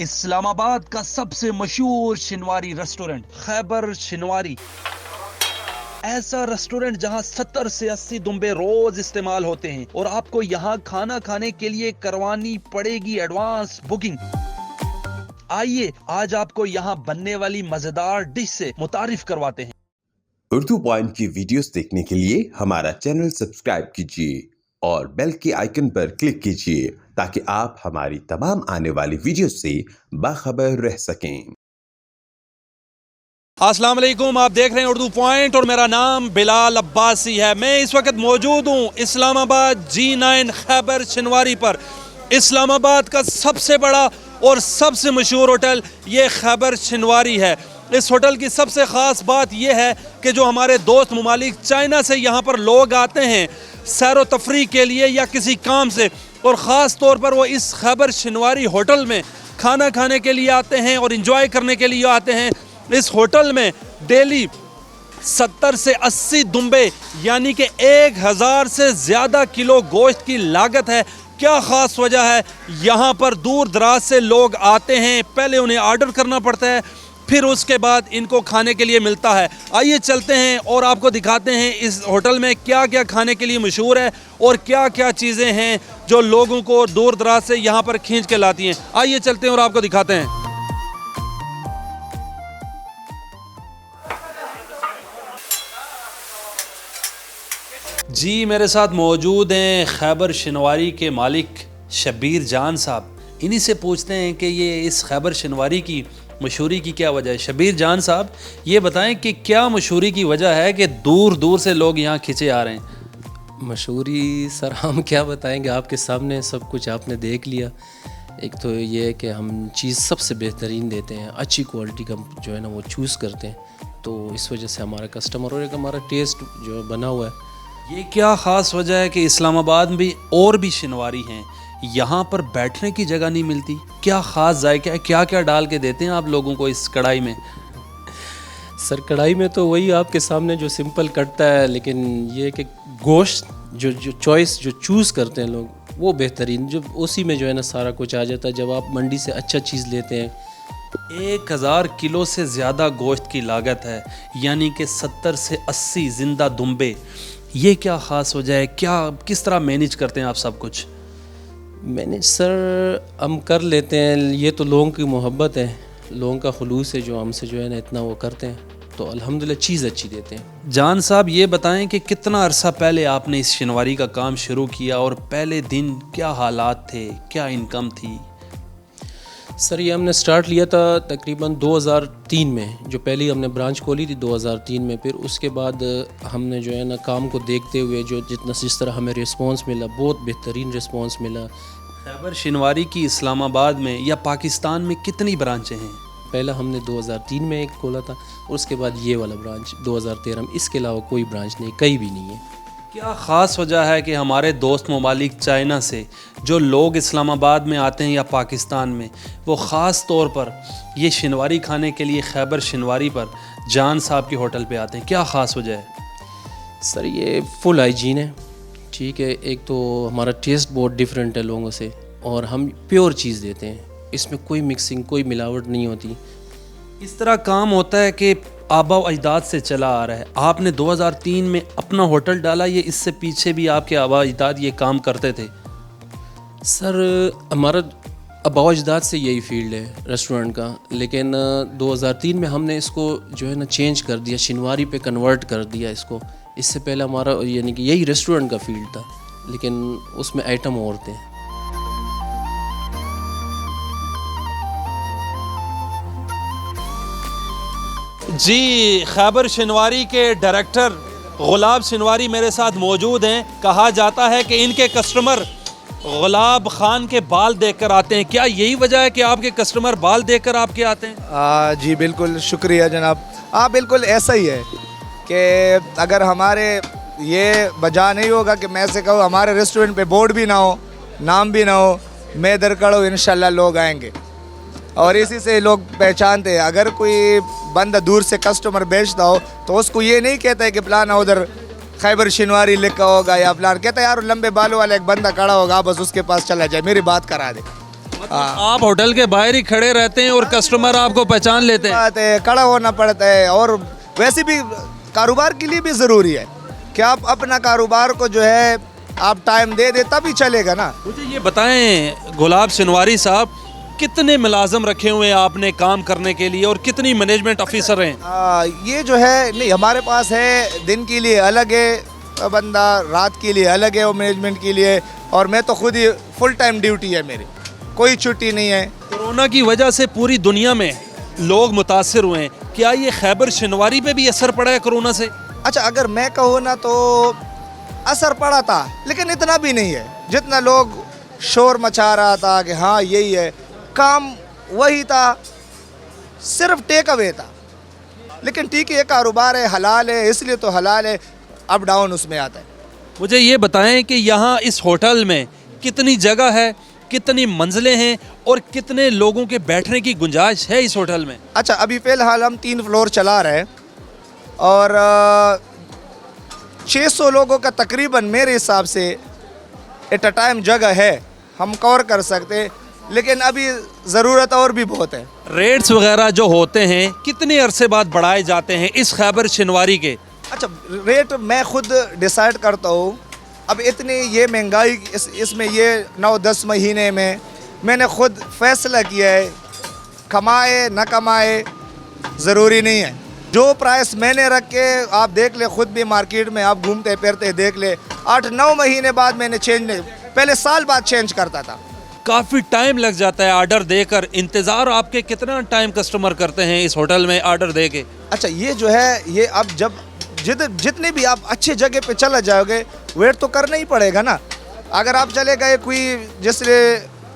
इस्लामाबाद का सबसे मशहूर शिनवारी रेस्टोरेंट खैबर शिनवारी, ऐसा रेस्टोरेंट जहां 70 से 80 दुम्बे रोज इस्तेमाल होते हैं और आपको यहां खाना खाने के लिए करवानी पड़ेगी एडवांस बुकिंग। आइए आज आपको यहां बनने वाली मजेदार डिश से मुतारिफ करवाते हैं। उर्दू पॉइंट की वीडियोस देखने के लिए हमारा चैनल सब्सक्राइब कीजिए और बेल के आइकन पर क्लिक कीजिए ताकि आप हमारी तमाम आने वाली वीडियो से बाखबर रह सकें। अस्सलाम वालेकुम, आप देख रहे हैं उर्दू पॉइंट और मेरा नाम बिलाल अब्बासी है। मैं इस वक्त मौजूद हूँ इस्लामाबाद G9 खैबर शिनवारी पर। इस्लामाबाद का सबसे बड़ा और सबसे मशहूर होटल ये खैबर शिनवारी है। इस होटल की सबसे ख़ास बात यह है कि जो हमारे दोस्त ममालिक चाइना से यहाँ पर लोग आते हैं सैर व तफरी के लिए या किसी काम से, और ख़ास तौर पर वो इस खैबर शिनवारी होटल में खाना खाने के लिए आते हैं और इंजॉय करने के लिए आते हैं। इस होटल में डेली 70 से 80 दुम्बे यानी कि 1000 से ज़्यादा किलो गोश्त की लागत है। क्या ख़ास वजह है? यहाँ पर दूर दराज से लोग आते हैं, पहले उन्हें ऑर्डर करना पड़ता है, फिर उसके बाद इनको खाने के लिए मिलता है। आइए चलते हैं और आपको दिखाते हैं इस होटल में क्या क्या खाने के लिए मशहूर है और क्या क्या चीज़ें हैं जो लोगों को दूर दराज से यहाँ पर खींच के लाती हैं। आइए चलते हैं और आपको दिखाते हैं। जी मेरे साथ मौजूद हैं खैबर शिनवारी के मालिक शब्बीर जान साहब। इन्हीं से पूछते हैं कि ये इस खैबर शिनवारी की मशहूरी की क्या वजह है। शब्बीर जान साहब, ये बताएं कि क्या मशहूरी की वजह है कि दूर दूर से लोग यहाँ खिंचे आ रहे हैं। मशहूरी सर हम क्या बताएंगे, आपके सामने सब कुछ आपने देख लिया। एक तो ये है कि हम चीज़ सबसे बेहतरीन देते हैं, अच्छी क्वालिटी का जो है ना वो चूज़ करते हैं, तो इस वजह से हमारा कस्टमर और एक हमारा टेस्ट जो बना हुआ है। ये क्या ख़ास वजह है कि इस्लामाबाद में और भी शिनवारी हैं, यहाँ पर बैठने की जगह नहीं मिलती? क्या ख़ास जायका है? क्या क्या डाल के देते हैं आप लोगों को इस कढ़ाई में? सर कढ़ाई में तो वही आपके सामने जो सिंपल कटता है, लेकिन ये कि गोश्त जो चॉइस जो चूज़ करते हैं लोग वो बेहतरीन, जो उसी में जो है ना सारा कुछ आ जाता है। जब आप मंडी से अच्छा चीज़ लेते हैं। 1000 किलो से ज़्यादा गोश्त की लागत है, यानी कि 70 से 80 ज़िंदा दुम्बे। ये क्या ख़ास वजह है? क्या किस तरह मैनेज करते हैं आप सब कुछ? मैनेज सर हम कर लेते हैं, ये तो लोगों की मोहब्बत है, लोगों का खुलूस है जो हमसे जो है ना इतना वो करते हैं, तो अल्हम्दुलिल्लाह चीज़ अच्छी देते हैं। जान साहब ये बताएं कि कितना अरसा पहले आपने इस शिनवारी का काम शुरू किया और पहले दिन क्या हालात थे, क्या इनकम थी? सर ये हमने स्टार्ट लिया था तकरीबन 2003 में, जो पहली हमने ब्रांच खोली थी 2003 में। फिर उसके बाद हमने जो है ना काम को देखते हुए जो जिस तरह हमें रिस्पांस मिला, बहुत बेहतरीन रिस्पांस मिला। खैबर शिनवारी की इस्लामाबाद में या पाकिस्तान में कितनी ब्रांचें हैं? पहला हमने 2003 में एक खोला था और उसके बाद ये वाला ब्रांच 2013 में, इसके अलावा कोई ब्रांच नहीं, कहीं भी नहीं है। क्या ख़ास वजह है कि हमारे दोस्त ममालिक चाइना से जो लोग इस्लामाबाद में आते हैं या पाकिस्तान में, वो ख़ास तौर पर ये शिनवारी खाने के लिए खैबर शिनवारी पर जान साहब के होटल पे आते हैं? क्या ख़ास वजह है? सर ये फुल हाइजीन है, ठीक है। एक तो हमारा टेस्ट बहुत डिफरेंट है लोगों से, और हम प्योर चीज़ देते हैं, इसमें कोई मिक्सिंग कोई मिलावट नहीं होती। इस तरह काम होता है कि आबा व अजदाद से चला आ रहा है। आपने 2003 में अपना होटल डाला, ये इससे पीछे भी आपके आबा अजदाद ये काम करते थे? सर हमारा आबा अजदाद से यही फील्ड है रेस्टोरेंट का, लेकिन 2003 में हमने इसको जो है ना चेंज कर दिया, शिनवारी पे कन्वर्ट कर दिया इसको। इससे पहले हमारा यानी कि यही रेस्टोरेंट का फील्ड था, लेकिन उसमें आइटम और थे। जी खैबर शिनवारी के डायरेक्टर गुलाब शिनवारी मेरे साथ मौजूद हैं। कहा जाता है कि इनके कस्टमर गुलाब खान के बाल देखकर आते हैं। क्या यही वजह है कि आपके कस्टमर बाल देखकर आपके आते हैं? जी बिल्कुल, शुक्रिया जनाब। हाँ बिल्कुल ऐसा ही है कि अगर हमारे ये बजा नहीं होगा कि मैं से कहूँ हमारे रेस्टोरेंट पे बोर्ड भी ना हो, नाम भी ना हो, मैं इधर खड़ा इंशाल्लाह लोग आएंगे, और इसी से लोग पहचानते हैं। अगर कोई बंदा दूर से कस्टमर बेचता हो तो उसको ये नहीं कहता है कि फलाना उधर खैबर शिनवारी लिखा होगा या फलाना, कहता है यार लंबे बालों वाला एक बंदा खड़ा होगा, बस उसके पास चला जाए, मेरी बात करा दे। आप होटल के बाहर ही खड़े रहते हैं और कस्टमर आपको पहचान लेते हैं। बात है, खड़ा होना पड़ता है। और वैसे भी कारोबार के लिए भी ज़रूरी है कि आप अपना कारोबार को जो है आप टाइम दे दे तभी चलेगा ना। मुझे ये बताएं गुलाब सिनवारी साहब, कितने मुलाजम रखे हुए हैं आपने काम करने के लिए और कितनी मैनेजमेंट ऑफिसर हैं? ये जो है नहीं, हमारे पास है दिन के लिए अलग है बंदा, रात के लिए अलग है वो मैनेजमेंट के लिए, और मैं तो खुद ही फुल टाइम ड्यूटी है मेरी, कोई छुट्टी नहीं है। कोरोना की वजह से पूरी दुनिया में लोग मुतासर हुए हैं, क्या ये खैबर शिनवारी पे भी असर पड़ा है कोरोना से? अच्छा, अगर मैं कहूँ ना तो असर पड़ा था, लेकिन इतना भी नहीं है जितना लोग शोर मचा रहा था कि हाँ यही है। काम वही था, सिर्फ टेक अवे था। लेकिन ठीक है, ये कारोबार है, हलाल है, इसलिए तो हलाल है, अप डाउन उसमें आता है। मुझे ये बताएं कि यहाँ इस होटल में कितनी जगह है, कितनी मंजिलें हैं और कितने लोगों के बैठने की गुंजाइश है इस होटल में? अच्छा, अभी फ़िलहाल हम 3 फ्लोर चला रहे हैं और 600 लोगों का तकरीबन मेरे हिसाब से एट अ टाइम जगह है, हम कवर कर सकते, लेकिन अभी ज़रूरत और भी बहुत है। रेट्स वगैरह जो होते हैं कितने अरसे बाद बढ़ाए जाते हैं इस खैबर शिनवारी के? अच्छा, रेट मैं खुद डिसाइड करता हूँ। अब इतनी ये महंगाई इसमें ये 9-10 महीने में मैंने खुद फैसला किया है, कमाए न कमाए ज़रूरी नहीं है। जो प्राइस मैंने रख के आप देख ले, खुद भी मार्केट में आप घूमते फिरते देख ले, 8-9 महीने बाद मैंने चेंज नहीं, पहले साल बाद चेंज करता था। काफ़ी टाइम लग जाता है ऑर्डर देकर। इंतज़ार आपके कितना टाइम कस्टमर करते हैं इस होटल में ऑर्डर दे के? अच्छा, ये जो है ये अब जब जितने भी आप अच्छी जगह पे चला जाओगे, वेट तो करना ही पड़ेगा ना। अगर आप चले गए कोई जैसे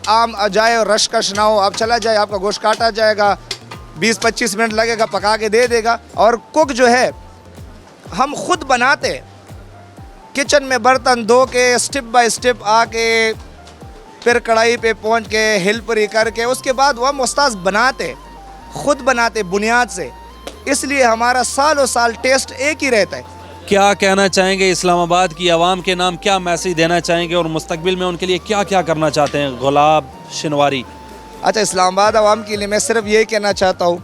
आम आ जाए और रश कश ना हो, आप चला जाए, आपका गोश्त काटा जाएगा, 20-25 मिनट लगेगा, पका के दे देगा। और कुक जो है हम खुद बनाते, किचन में बर्तन धो के स्टेप बाय स्टेप आके फिर कढ़ाई पे पहुंच के हिलपरी करके उसके बाद वो हम उस्ताद बनाते, खुद बनाते बुनियाद से, इसलिए हमारा सालों साल टेस्ट एक ही रहता है। क्या कहना चाहेंगे इस्लामाबाद की आवाम के नाम, क्या मैसेज देना चाहेंगे और मुस्तकबिल में उनके लिए क्या क्या करना चाहते हैं गुलाब शिनवारी? अच्छा, इस्लामाबाद आवाम के लिए मैं सिर्फ यही कहना चाहता हूँ,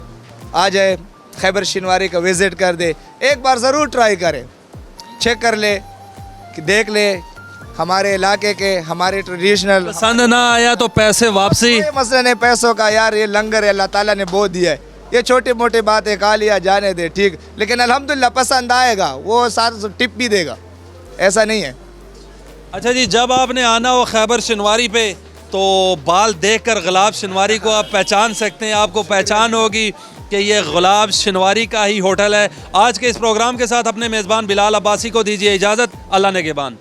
आ जाए खैबर शिनवारी का विज़िट कर दे, एक बार ज़रूर ट्राई करें, चेक कर ले कि देख ले हमारे इलाके के, हमारे ट्रेडिशनल। पसंद ना आया तो पैसे वापसी? कोई मसला नहीं पैसों का यार, ये लंगर है, अल्लाह ताला ने बहुत दिया है, ये छोटी मोटी बातें खा लिया जाने दे, ठीक, लेकिन अल्हम्दुलिल्लाह पसंद आएगा, वो साथ टिप भी देगा, ऐसा नहीं है। अच्छा जी, जब आपने आना हो खैबर शिनवारी पे तो बाल देखकर गुलाब शिनवारी को आप पहचान सकते हैं, आपको पहचान होगी कि ये गुलाब शिनवारी का ही होटल है। आज के इस प्रोग्राम के साथ अपने मेज़बान बिलाल अब्बासी को दीजिए इजाज़त। अल्लाह नेगेबान।